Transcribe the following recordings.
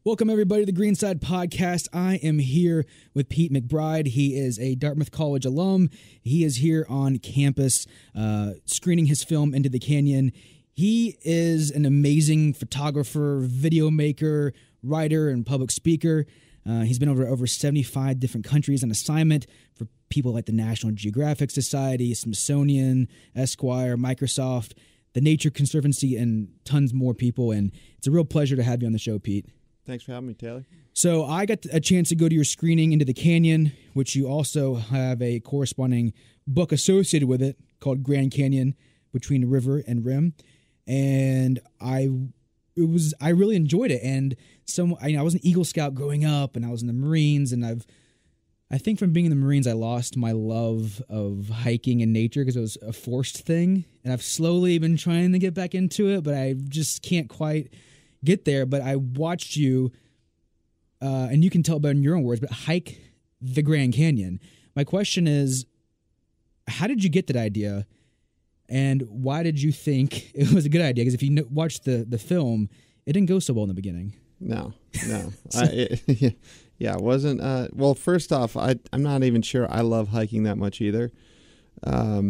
Welcome, everybody, to the Greenside Podcast. I am here with Pete McBride. He is a Dartmouth College alum. He is here on campus screening his film, Into the Canyon. He is an amazing photographer, video maker, writer, and public speaker. He's been over 75 different countries on assignment for people like the National Geographic Society, Smithsonian, Esquire, Microsoft, the Nature Conservancy, and tons more people. And it's a real pleasure to have you on the show, Pete. Thanks for having me, Taylor. So I got a chance to go to your screening, Into the Canyon, which you also have a corresponding book associated with it called Grand Canyon, Between River and Rim. And I really enjoyed it. And I was an Eagle Scout growing up, and I was in the Marines, and I think from being in the Marines, I lost my love of hiking and nature because it was a forced thing. And I've slowly been trying to get back into it, but I just can't quite get there. But I watched you, and you can tell better in your own words, but hike the Grand Canyon. My question is, how did you get that idea, and why did you think it was a good idea? Because if you watched the film, it didn't go so well in the beginning. No. It wasn't. Well, first off, I'm not even sure I love hiking that much either. I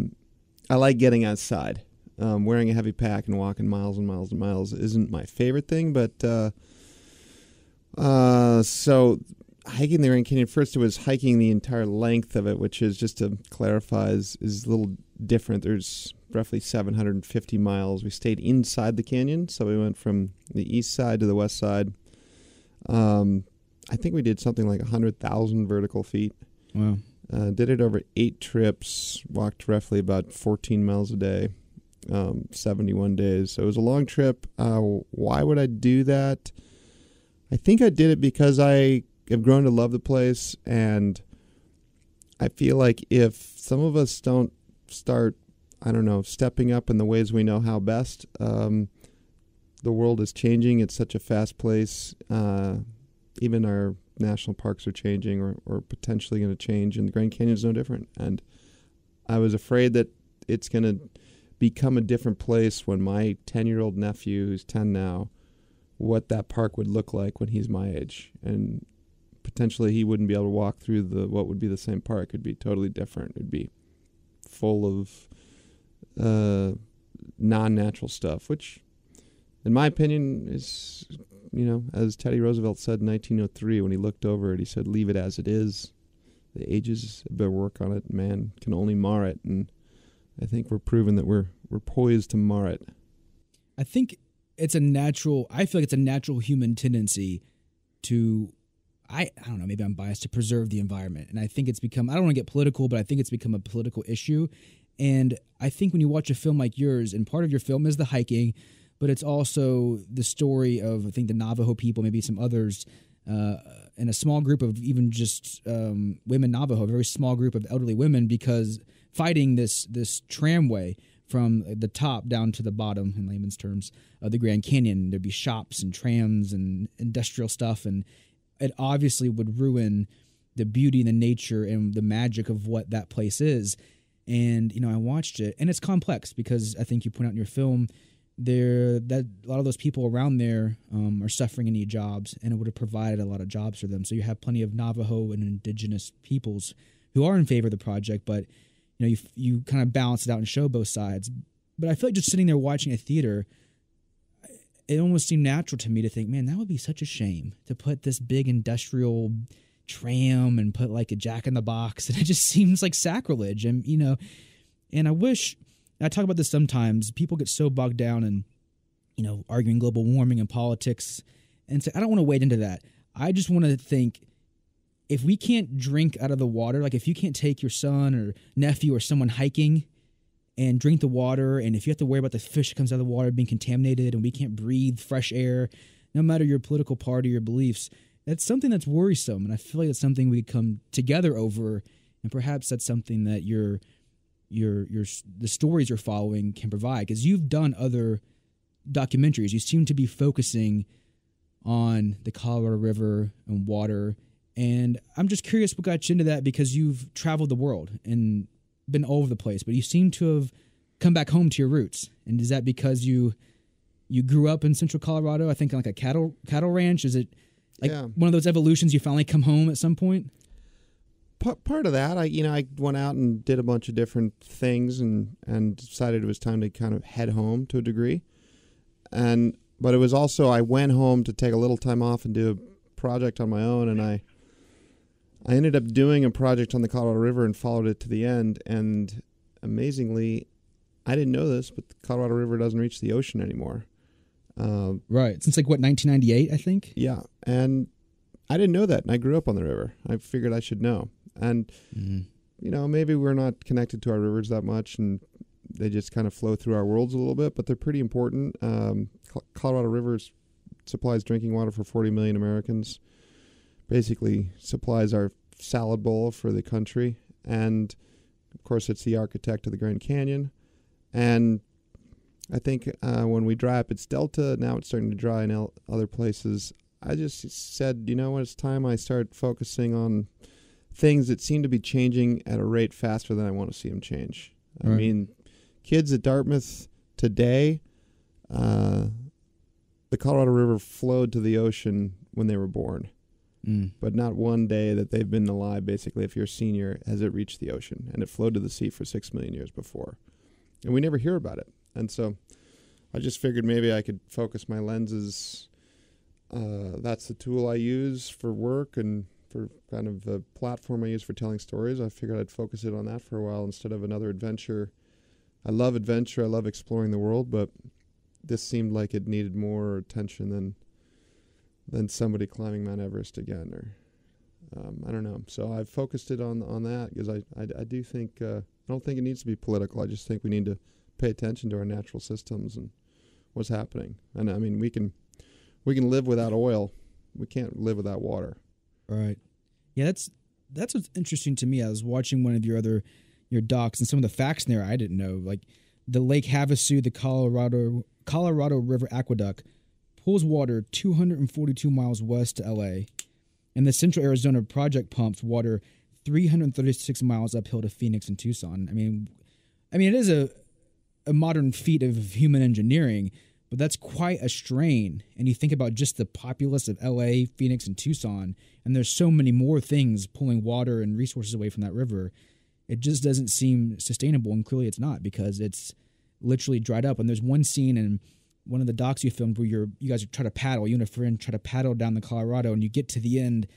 like getting outside. Wearing a heavy pack and walking miles and miles and miles isn't my favorite thing, but so hiking the Grand Canyon, first it was hiking the entire length of it, which is, just to clarify, is a little different. There's roughly 750 miles. We stayed inside the canyon, so we went from the east side to the west side. I think we did something like 100,000 vertical feet. Wow. Did it over 8 trips, walked roughly about 14 miles a day. 71 days. So it was a long trip. Why would I do that? I think I did it because I have grown to love the place, and I feel like if some of us don't start, stepping up in the ways we know how best, the world is changing. It's such a fast place. Even our national parks are changing or potentially going to change, and the Grand Canyon is no different. And I was afraid that it's going to become a different place when my 10-year-old nephew, who's 10 now, what that park would look like when he's my age. And potentially he wouldn't be able to walk through what would be the same park. It'd be totally different. It'd be full of non-natural stuff, which, in my opinion, is, as Teddy Roosevelt said in 1903 when he looked over it, he said, "Leave it as it is. The ages have been work on it. Man can only mar it." And I think we're proving that we're poised to mar it. I think I feel like it's a natural human tendency to, I don't know, maybe I'm biased, to preserve the environment. And I think it's become, I don't want to get political, but I think it's become a political issue. And I think when you watch a film like yours, and part of your film is the hiking, but it's also the story of, I think, the Navajo people, maybe some others, and a small group of even just women Navajo, a very small group of elderly women, because fighting this tramway from the top down to the bottom, in layman's terms, of the Grand Canyon. There'd be shops and trams and industrial stuff, and it obviously would ruin the beauty and the nature and the magic of what that place is. And, I watched it, and it's complex because I think you point out in your film that a lot of those people around there are suffering and need jobs, and it would have provided a lot of jobs for them. So you have plenty of Navajo and indigenous peoples who are in favor of the project, but you kind of balance it out and show both sides. But I feel like just sitting there watching a theater, it almost seemed natural to me to think, man, that would be such a shame to put this big industrial tram and put like a Jack in the Box, and it just seems like sacrilege. And and I wish, and I talk about this sometimes, people get so bogged down in arguing global warming and politics, and so I don't want to wade into that. I just want to think, if we can't drink out of the water, like if you can't take your son or nephew or someone hiking and drink the water, and if you have to worry about the fish that comes out of the water being contaminated, and we can't breathe fresh air, no matter your political party or beliefs, that's something that's worrisome. And I feel like it's something we could come together over, and perhaps that's something that the stories you're following can provide, because you've done other documentaries. You seem to be focusing on the Colorado River and water. And I'm just curious what got you into that, because you've traveled the world and been all over the place, but you seem to have come back home to your roots. And is that because you grew up in central Colorado, I think on like a cattle ranch? Is it Like one of those evolutions, you finally come home at some point? Part of that, I went out and did a bunch of different things and decided it was time to kind of head home to a degree. But it was also, I went home to take a little time off and do a project on my own, and I ended up doing a project on the Colorado River and followed it to the end. And amazingly, I didn't know this, but the Colorado River doesn't reach the ocean anymore. Right. Since 1998, I think? Yeah. And I didn't know that. And I grew up on the river. I figured I should know. And, maybe we're not connected to our rivers that much and they just kind of flow through our worlds a little bit, but they're pretty important. Colorado River supplies drinking water for 40 million Americans, basically supplies our salad bowl for the country. And, of course, it's the architect of the Grand Canyon. And I think when we dry up its delta, now it's starting to dry in other places. I just said, it's time I start focusing on things that seem to be changing at a rate faster than I want to see them change. Right. I mean, kids at Dartmouth today, the Colorado River flowed to the ocean when they were born. But not one day that they've been alive, basically, if you're a senior, has it reached the ocean. And it flowed to the sea for 6 million years before. And we never hear about it. And so I just figured maybe I could focus my lenses. That's the tool I use for work and for kind of the platform I use for telling stories. I figured I'd focus it on that for a while instead of another adventure. I love adventure. I love exploring the world, but this seemed like it needed more attention than somebody climbing Mount Everest again, or I don't know. So I've focused it on that because I do think I don't think it needs to be political. I just think we need to pay attention to our natural systems and what's happening. And I mean, we can live without oil. We can't live without water. Right. Yeah, that's what's interesting to me. I was watching one of your docs, and some of the facts in there I didn't know. Like the Lake Havasu, the Colorado River Aqueduct, pulls water 242 miles west to LA, and the Central Arizona Project pumps water 336 miles uphill to Phoenix and Tucson. I mean, it is a modern feat of human engineering, but that's quite a strain. And you think about just the populace of LA, Phoenix, and Tucson, and there's so many more things pulling water and resources away from that river. It just doesn't seem sustainable, and clearly it's not, because it's literally dried up. And there's one scene in one of the docs you filmed where you guys try to paddle, you and a friend try to paddle down the Colorado, and you get to the end,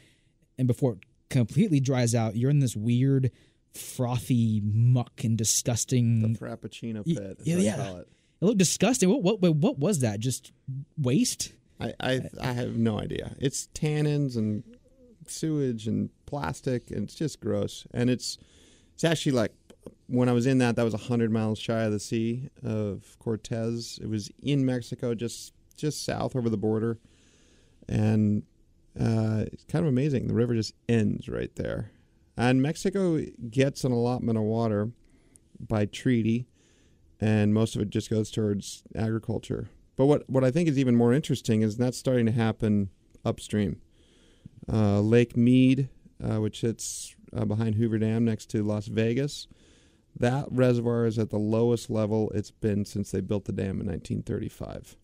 and before it completely dries out, you're in this weird, frothy muck and disgusting... The Frappuccino pit, I call it. It looked disgusting. What was that? Just waste? I have no idea. It's tannins and sewage and plastic, and it's just gross. And it's actually like, when I was in that was 100 miles shy of the Sea of Cortez. It was in Mexico, just south over the border. And it's kind of amazing. The river just ends right there. And Mexico gets an allotment of water by treaty, and most of it just goes towards agriculture. But what I think is even more interesting is that's starting to happen upstream. Lake Mead, which sits behind Hoover Dam next to Las Vegas, that reservoir is at the lowest level it's been since they built the dam in 1935.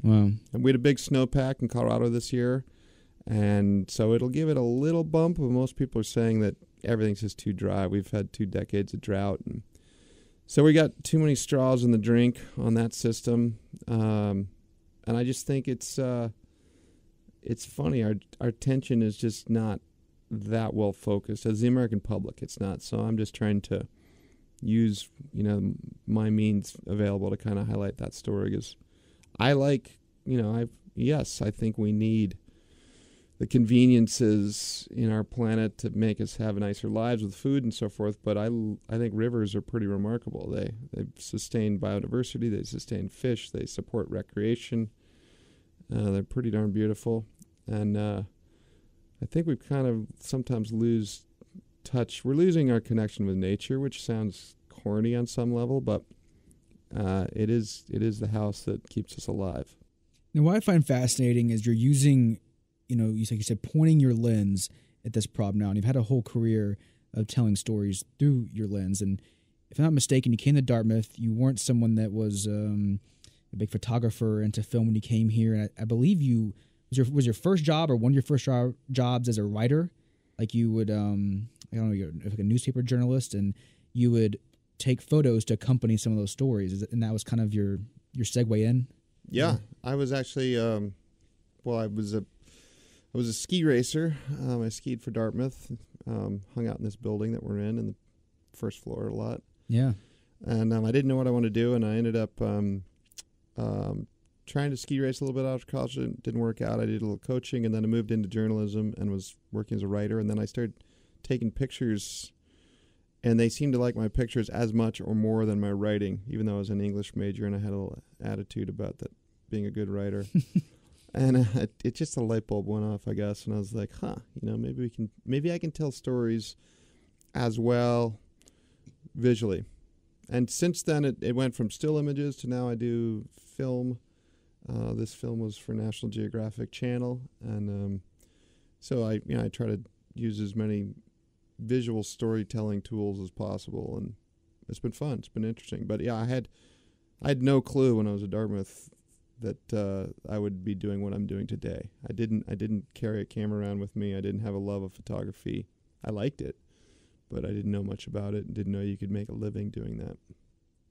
Wow. And we had a big snowpack in Colorado this year, and so it'll give it a little bump, but most people are saying that everything's just too dry. We've had 2 decades of drought, and so we got too many straws in the drink on that system. And I just think it's funny. Our attention is just not that well focused. As the American public, it's not. So I'm just trying to use, my means available to kind of highlight that story, because I like, I think we need the conveniences in our planet to make us have nicer lives with food and so forth. But I think rivers are pretty remarkable. They sustain biodiversity. They sustain fish. They support recreation. They're pretty darn beautiful. And I think we kind of sometimes lose touch. We're losing our connection with nature, which sounds corny on some level, but it is the house that keeps us alive. Now, what I find fascinating is you're using, you said pointing your lens at this problem now, and you've had a whole career of telling stories through your lens. And if I'm not mistaken, you came to Dartmouth. You weren't someone that was a big photographer into film when you came here. And I believe you was your first job or one of your first jobs as a writer? Like you would, I don't know, you're like a newspaper journalist, and you would take photos to accompany some of those stories, and that was kind of your segue in. Yeah, I was actually, I was a ski racer. I skied for Dartmouth, hung out in this building that we're in the first floor a lot. Yeah. And I didn't know what I wanted to do, and I ended up trying to ski race a little bit after college. It didn't work out. I did a little coaching, and then I moved into journalism and was working as a writer. And then I started taking pictures, and they seemed to like my pictures as much or more than my writing, even though I was an English major and I had a little attitude about that, being a good writer. And it just a light bulb went off, I guess, and I was like, maybe I can tell stories as well visually. And since then, it went from still images to now I do film. This film was for National Geographic Channel, and so I try to use as many visual storytelling tools as possible, and it's been fun. It's been interesting. But yeah, I had no clue when I was at Dartmouth that I would be doing what I'm doing today. I didn't carry a camera around with me. I didn't have a love of photography. I liked it, but I didn't know much about it and didn't know you could make a living doing that.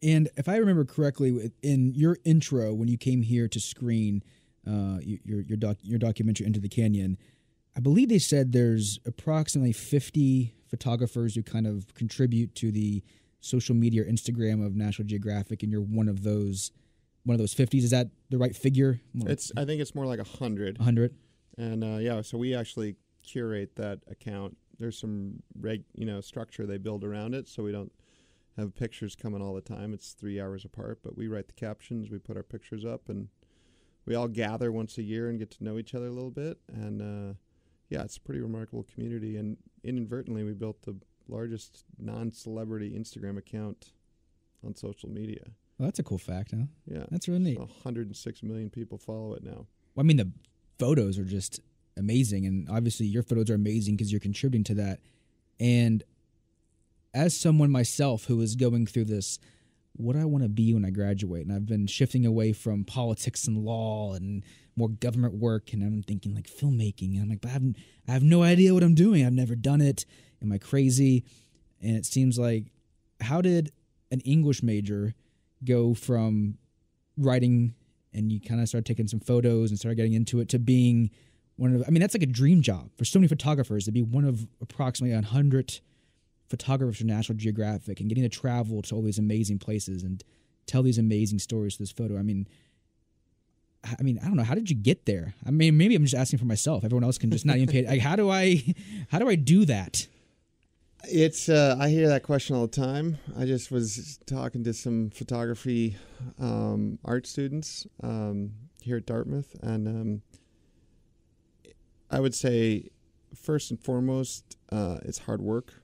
And if I remember correctly, in your intro when you came here to screen your documentary Into the Canyon, I believe they said there's approximately 50 photographers who kind of contribute to the social media or Instagram of National Geographic, and you're one of those 50s. Is that the right figure? I think it's more like 100. 100. And so we actually curate that account. There's some structure they build around it, so we don't have pictures coming all the time. It's 3 hours apart, but we write the captions, we put our pictures up, and we all gather once a year and get to know each other a little bit. And it's a pretty remarkable community. And inadvertently, we built the largest non-celebrity Instagram account on social media. Well, that's a cool fact, huh? Yeah. That's really neat. 106 million people follow it now. Well, I mean, the photos are just amazing, and obviously your photos are amazing because you're contributing to that. And as someone myself who is going through this, what do I want to be when I graduate? And I've been shifting away from politics and law and more government work, and I'm thinking like filmmaking. And I'm like, but I have no idea what I'm doing. I've never done it. Am I crazy? And it seems like, how did an English major go from writing and you kind of start taking some photos and start getting into it to being one of, that's like a dream job for so many photographers to be one of approximately 100 photographers for National Geographic and getting to travel to all these amazing places and tell these amazing stories to this photo. I don't know. How did you get there? Maybe I'm just asking for myself. Everyone else can just not even pay. Like, how do I do that? It's I hear that question all the time. I just was talking to some photography art students here at Dartmouth, and I would say first and foremost, it's hard work.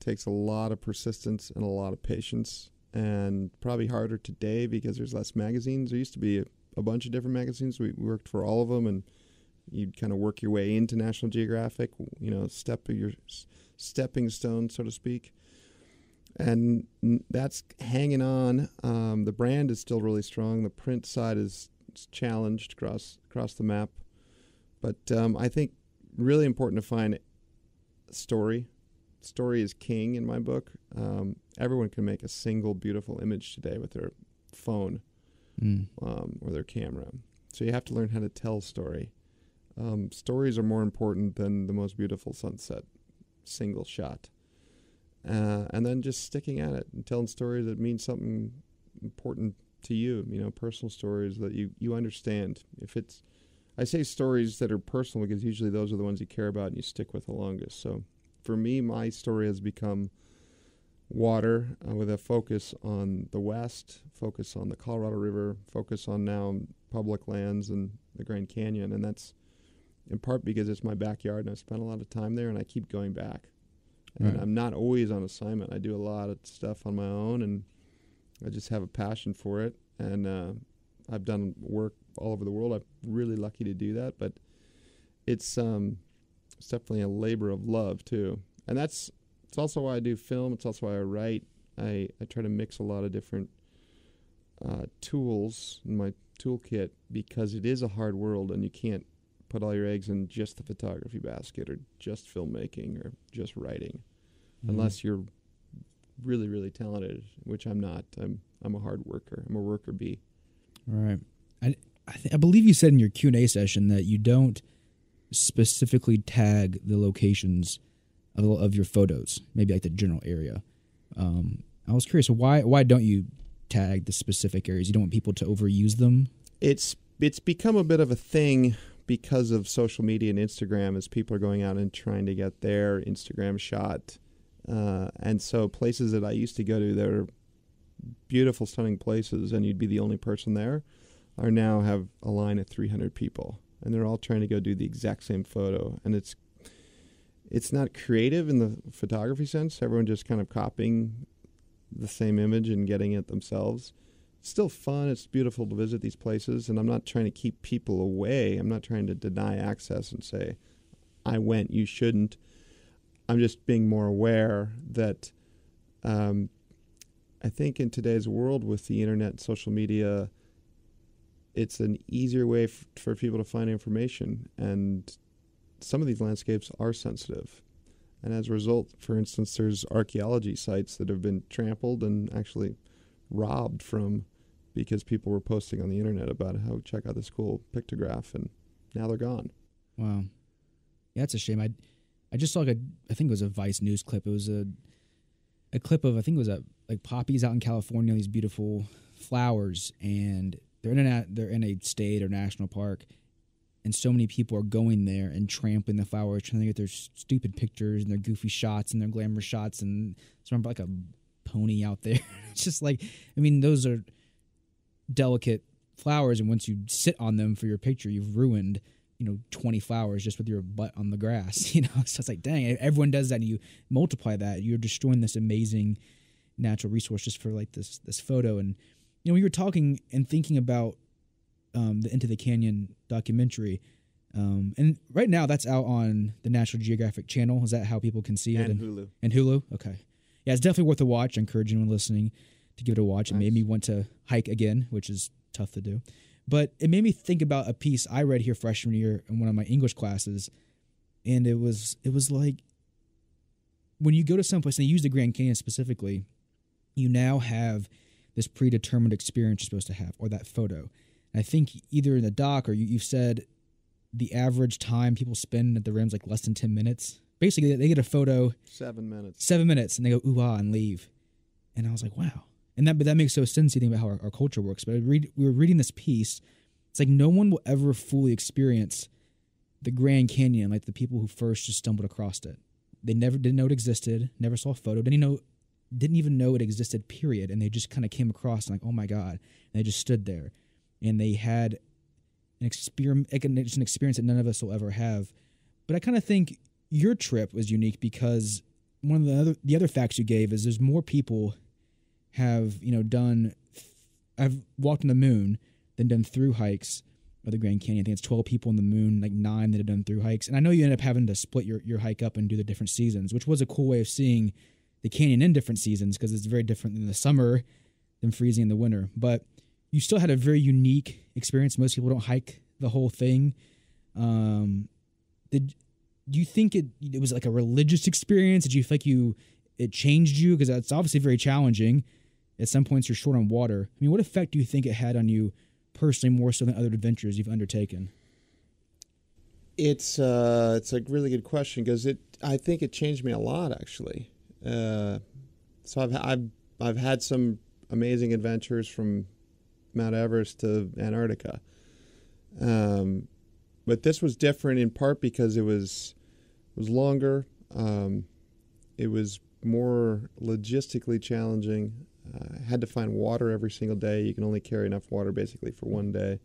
It takes a lot of persistence and a lot of patience, and probably harder today because there's less magazines. There used to be a bunch of different magazines. We worked for all of them, and you'd kind of work your way into National Geographic, stepping stone, so to speak. And that's hanging on. The brand is still really strong. The print side is challenged across the map. But I think really important to find story. Story is king in my book. Everyone can make a single beautiful image today with their phone or their camera. So you have to learn how to tell story. Stories are more important than the most beautiful sunset single shot. And then just sticking at it and telling stories that mean something important to you, personal stories that you understand. I say stories that are personal because usually those are the ones you care about and you stick with the longest. So for me, my story has become water with a focus on the West, focus on the Colorado River, focus on now public lands and the Grand Canyon. And that's in part because it's my backyard and I've spent a lot of time there and I keep going back. And I'm not always on assignment. I do a lot of stuff on my own and I just have a passion for it. And I've done work all over the world. I'm really lucky to do that. But it's definitely a labor of love too. And it's also why I do film. It's also why I write. I try to mix a lot of different tools in my toolkit because it is a hard world and you can't put all your eggs in just the photography basket or just filmmaking or just writing, unless you're really, really talented, which I'm not. I'm a hard worker. I'm a worker bee. Right. I believe you said in your Q&A session that you don't specifically tag the locations of your photos, maybe like the general area. I was curious, why don't you tag the specific areas? You don't want people to overuse them? It's become a bit of a thing because of social media and Instagram, as people are going out and trying to get their Instagram shot. And so places that I used to go to that are beautiful, stunning places, and you'd be the only person there, are now have a line of 300 people, and they're all trying to go do the exact same photo. And it's not creative in the photography sense. Everyone just kind of copying the same image and getting it themselves. It's still fun. It's beautiful to visit these places, and I'm not trying to keep people away. I'm not trying to deny access and say, I went, you shouldn't. I'm just being more aware that I think in today's world with the internet and social media, it's an easier way for people to find information. And some of these landscapes are sensitive. And as a result, for instance, there's archaeology sites that have been trampled and actually robbed from because people were posting on the internet about how check out this cool pictograph, and now they're gone. Wow. Yeah, that's a shame. I just saw I think it was a Vice News clip. It was a clip of, I think it was like poppies out in California, these beautiful flowers, and they're in a state or national park, and so many people are going there and trampling the flowers, trying to get their stupid pictures and their goofy shots and their glamour shots, and some like a pony out there. It's just like, I mean, those are delicate flowers, and once you sit on them for your picture, you've ruined 20 flowers just with your butt on the grass. So it's like, dang, everyone does that, and you multiply that, you're destroying this amazing natural resource just for like this photo. And we were talking and thinking about the Into the Canyon documentary, and right now that's out on the National Geographic channel. Is that how people can see it? And Hulu. And Hulu? Okay. Yeah, it's definitely worth a watch. I encourage anyone listening to give it a watch. Nice. It made me want to hike again, which is tough to do. But it made me think about a piece I read here freshman year in one of my English classes, and it was like, when you go to someplace, and they use the Grand Canyon specifically, you now have this predetermined experience you're supposed to have, or that photo. And I think either in the doc or you've said the average time people spend at the rim's like less than 10 minutes. Basically, they get a photo. 7 minutes. 7 minutes, and they go, ooh, ah, and leave. And I was like, wow. And that makes no sense, you think about how our culture works. But we were reading this piece. It's like no one will ever fully experience the Grand Canyon like the people who first just stumbled across it. They didn't know it existed, never saw a photo, didn't even know it existed, period. And they just kind of came across and like, oh my God. And they just stood there. And they had an experience that none of us will ever have. But I kind of think your trip was unique because one of the other facts you gave is there's more people have I've walked on the moon than done through hikes of the Grand Canyon. I think it's 12 people on the moon, like 9 that have done through hikes. And I know you end up having to split your hike up and do the different seasons, which was a cool way of seeing the canyon in different seasons because it's very different in the summer than freezing in the winter. But you still had a very unique experience. Most people don't hike the whole thing. Do you think it was like a religious experience? Did you feel like it changed you? Because it's obviously very challenging. At some points, you're short on water. I mean, what effect do you think it had on you personally, more so than other adventures you've undertaken? It's a really good question because I think it changed me a lot, actually. So I've had some amazing adventures from Mount Everest to Antarctica, but this was different in part because it was longer. It was more logistically challenging. I had to find water every single day. You can only carry enough water basically for one day.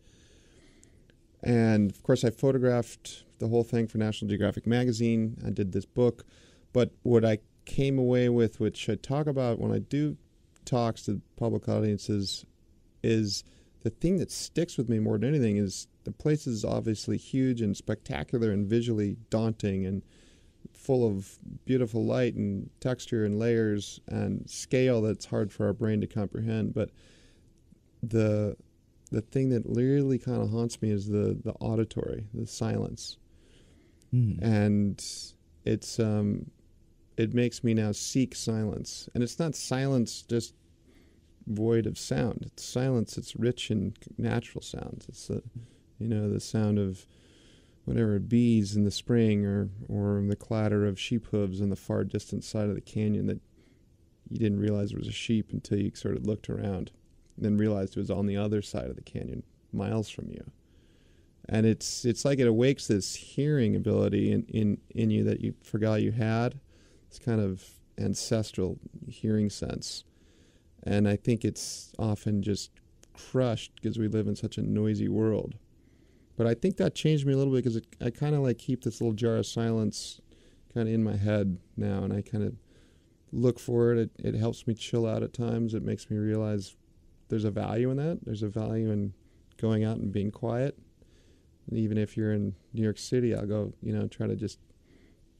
And of course I photographed the whole thing for National Geographic magazine. I did this book. But what I came away with, which I talk about when I do talks to public audiences, is the thing that sticks with me more than anything is the place is obviously huge and spectacular and visually daunting and full of beautiful light and texture and layers and scale that's hard for our brain to comprehend. But the the thing that really kind of haunts me is the auditory, the silence. And it's it makes me now seek silence. And it's not silence just void of sound. It's silence, it's rich in natural sounds. It's the sound of whatever, bees in the spring, or the clatter of sheep hooves on the far distant side of the canyon that you didn't realize it was a sheep until you sort of looked around and then realized it was on the other side of the canyon, miles from you. And it's like it awakes this hearing ability in you that you forgot you had. It's kind of ancestral hearing sense. And I think it's often just crushed because we live in such a noisy world. But I think that changed me a little bit because I kind of like keep this little jar of silence kind of in my head now, and I kind of look for it. It helps me chill out at times. It makes me realize there's a value in that. There's a value in going out and being quiet. And even if you're in New York City, I'll go, try to just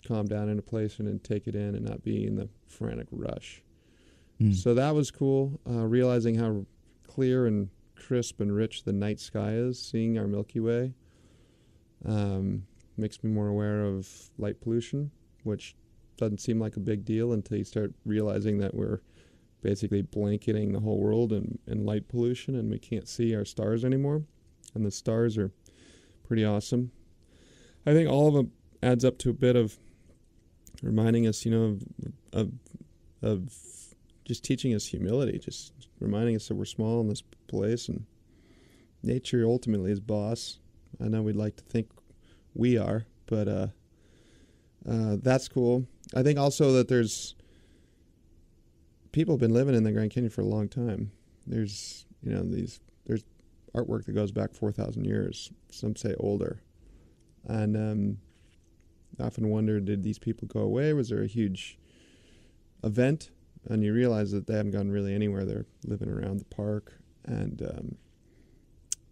calm down in a place and then take it in and not be in the frantic rush. So that was cool, realizing how clear and crisp and rich the night sky is, seeing our Milky Way. Makes me more aware of light pollution, which doesn't seem like a big deal until you start realizing that we're basically blanketing the whole world in light pollution, and we can't see our stars anymore. And the stars are pretty awesome. I think all of them adds up to a bit of reminding us, of just teaching us humility, just reminding us that we're small in this place, and nature ultimately is boss. I know we'd like to think we are, but that's cool. I think also that there's people have been living in the Grand Canyon for a long time. There's there's artwork that goes back 4,000 years. Some say older, and I often wonder, did these people go away? Was there a huge event? And you realize that they haven't gone really anywhere. They're living around the park, and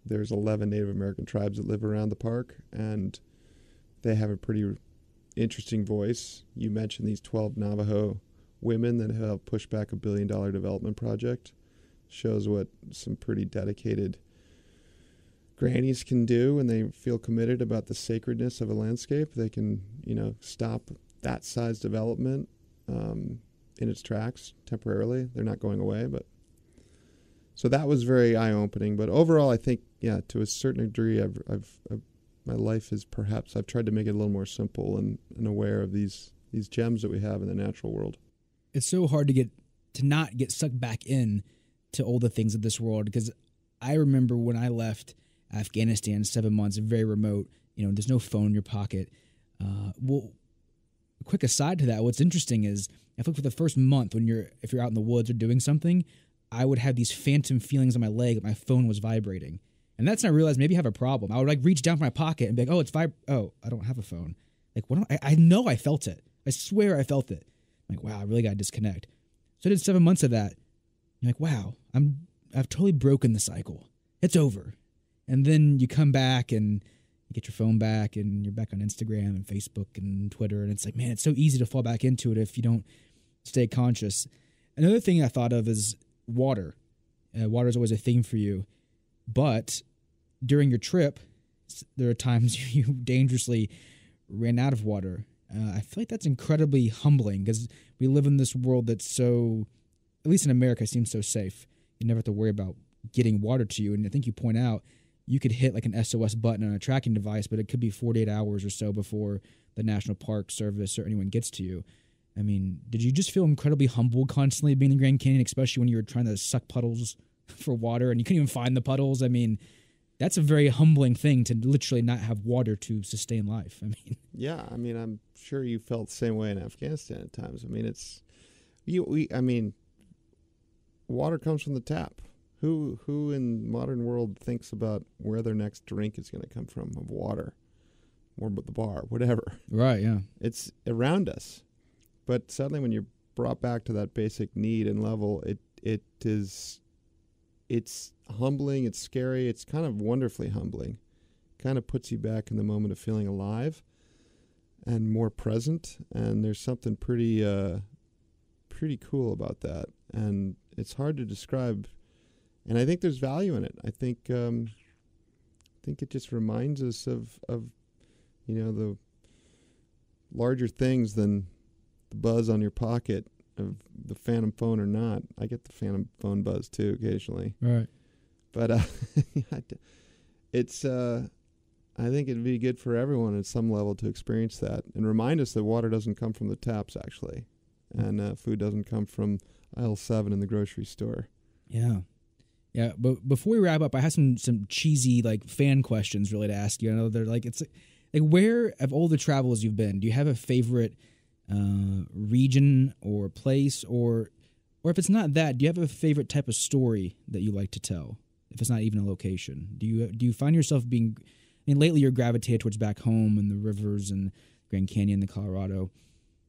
there's 11 Native American tribes that live around the park, and they have a pretty interesting voice. You mentioned these 12 Navajo women that helped push back $1 billion development project. Shows what some pretty dedicated grannies can do when they feel committed about the sacredness of a landscape. They can, stop that size development in its tracks temporarily. They're not going away, but so that was very eye-opening. But overall, I think, to a certain degree, my life is perhaps I've tried to make it a little more simple and aware of these gems that we have in the natural world. It's so hard to not get sucked back in to all the things of this world, because I remember when I left Afghanistan, 7 months, very remote. There's no phone in your pocket. A quick aside to that, what's interesting is I feel like for the first month, if you're out in the woods or doing something, I would have these phantom feelings on my leg that my phone was vibrating. And that's when I realized maybe I have a problem. I would reach down for my pocket and be like, oh, I don't have a phone. I know I felt it. I swear I felt it. I'm like, wow, I really got to disconnect. So I did 7 months of that. You're like, wow, I've totally broken the cycle. It's over. And then you come back and you get your phone back and you're back on Instagram and Facebook and Twitter. And it's like, man, it's so easy to fall back into it if you don't stay conscious. Another thing I thought of is water. Water is always a theme for you. But during your trip, there are times you dangerously ran out of water. I feel like that's incredibly humbling because we live in this world that's so, at least in America, seems so safe. You never have to worry about getting water to you. And I think you point out you could hit like an SOS button on a tracking device, but it could be 48 hours or so before the National Park Service or anyone gets to you. I mean, did you just feel incredibly humbled constantly being in the Grand Canyon, especially when you were trying to suck puddles for water and you couldn't even find the puddles? I mean, that's a very humbling thing to literally not have water to sustain life. Yeah, I'm sure you felt the same way in Afghanistan at times. Water comes from the tap. Who in the modern world thinks about where their next drink is going to come from of water or the bar, whatever? Right, yeah. It's around us. But suddenly when you're brought back to that basic need and level, it's humbling, it's scary, it's kind of wonderfully humbling. Kind of puts you back in the moment of feeling alive and more present, and there's something pretty cool about that. And it's hard to describe And I think there's value in it. I think it just reminds us of the larger things than the buzz on your pocket of the phantom phone or not. I get the phantom phone buzz too occasionally. Right. But it's I think it'd be good for everyone at some level to experience that and remind us that water doesn't come from the taps, actually, and food doesn't come from aisle 7 in the grocery store. Yeah. Yeah, but before we wrap up, I have some cheesy like fan questions really to ask you. I know they're like, it's like, where of all the travels you've been, do you have a favorite region or place, or if it's not that, do you have a favorite type of story that you like to tell? If it's not even a location, do you find yourself being? I mean, lately you're gravitated towards back home and the rivers and Grand Canyon, the Colorado,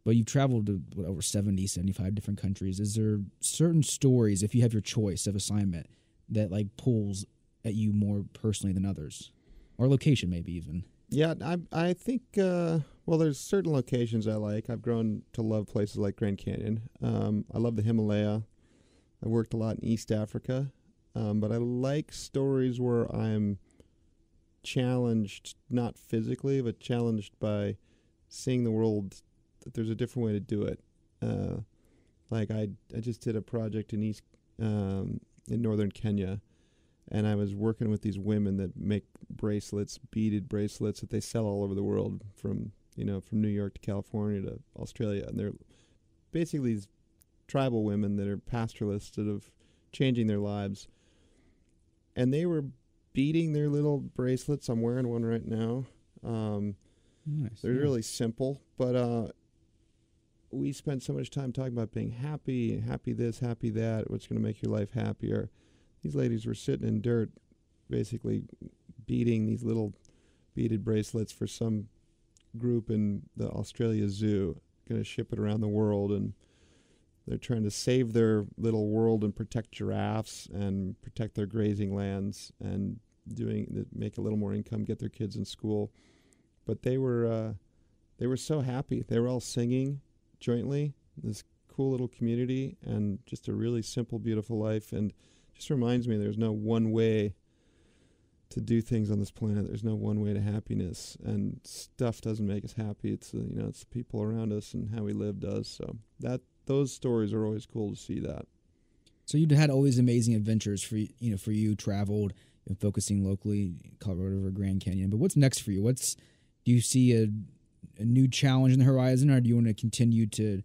but you've traveled to over 70, 75 different countries. Is there certain stories, if you have your choice of assignment, that like pulls at you more personally than others, or location maybe even? Yeah, I think well, there's certain locations I like. I've grown to love places like Grand Canyon. I love the Himalaya. I worked a lot in East Africa, but I like stories where I'm challenged, not physically, but challenged by seeing the world that there's a different way to do it. Like I just did a project in northern Kenya, and I was working with these women that make bracelets, beaded bracelets that they sell all over the world, from New York to California to Australia, and they're basically these tribal women that are pastoralists that are changing their lives, and they were beading their little bracelets. I'm wearing one right now. Nice. They're really simple, but we spend so much time talking about being happy this, happy that, what's going to make your life happier. These ladies were sitting in dirt, basically beading these little beaded bracelets for some group in the Australia Zoo, going to ship it around the world, and they're trying to save their little world and protect giraffes and protect their grazing lands and make a little more income, get their kids in school. But they were so happy. They were all singing jointly, this cool little community, and just a really simple, beautiful life. And just reminds me there's no one way to do things on this planet. There's no one way to happiness, and stuff doesn't make us happy. It's it's the people around us and how we live does. So those stories are always cool to see that. So you've had all these amazing adventures for you traveled and focusing locally, Colorado River, Grand Canyon. But what's next for you? Do you see a new challenge in the horizon, or do you want to continue to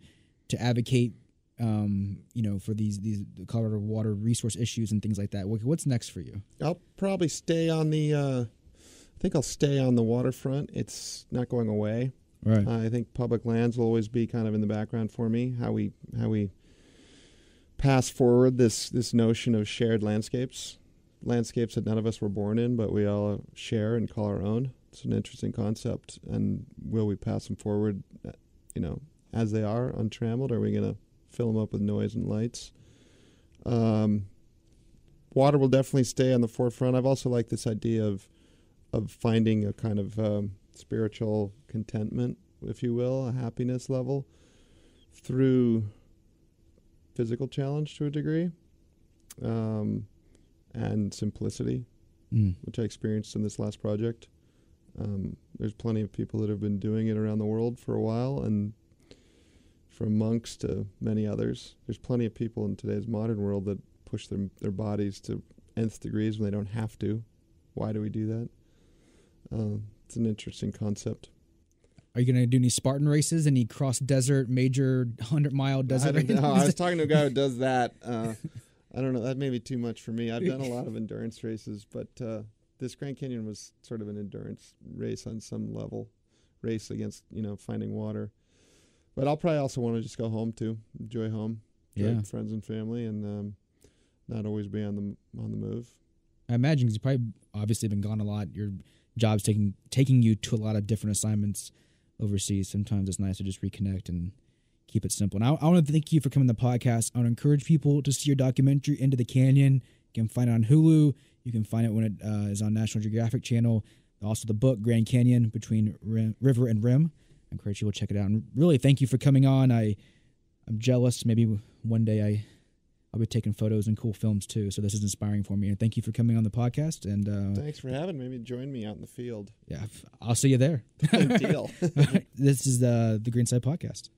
advocate for the Colorado water resource issues and things like that? What's next for you? I'll probably stay on I think I'll stay on the waterfront. It's not going away. Right. I think public lands will always be kind of in the background for me. How we pass forward this notion of shared landscapes that none of us were born in, but we all share and call our own. It's an interesting concept. And will we pass them forward, as they are, untrammeled? Or are we going to fill them up with noise and lights? Water will definitely stay on the forefront. I've also liked this idea of finding a kind of spiritual contentment, if you will, a happiness level through physical challenge to a degree, and simplicity, which I experienced in this last project. There's plenty of people that have been doing it around the world for a while, and from monks to many others. There's plenty of people in today's modern world that push their bodies to nth degrees when they don't have to. Why do we do that? It's an interesting concept. Are you going to do any Spartan races, any cross-desert, major 100-mile desert races? No, I was talking to a guy who does that. I don't know. That may be too much for me. I've done a lot of endurance races, but this Grand Canyon was sort of an endurance race on some level, race against, finding water. But I'll probably also want to just go home too, enjoy home, enjoy friends and family, and not always be on the move. I imagine, because you've probably obviously been gone a lot. Your job's taking you to a lot of different assignments overseas. Sometimes it's nice to just reconnect and keep it simple. And I want to thank you for coming to the podcast. I want to encourage people to see your documentary, Into the Canyon. You can find it on Hulu. You can find it when it is on National Geographic Channel. Also the book, Grand Canyon, Between River and Rim. I encourage you to check it out. And really, thank you for coming on. I'm jealous. Maybe one day I'll be taking photos and cool films too. So this is inspiring for me. And thank you for coming on the podcast. And thanks for having me. Join me out in the field. Yeah, I'll see you there. Deal. This is the Greenside Podcast.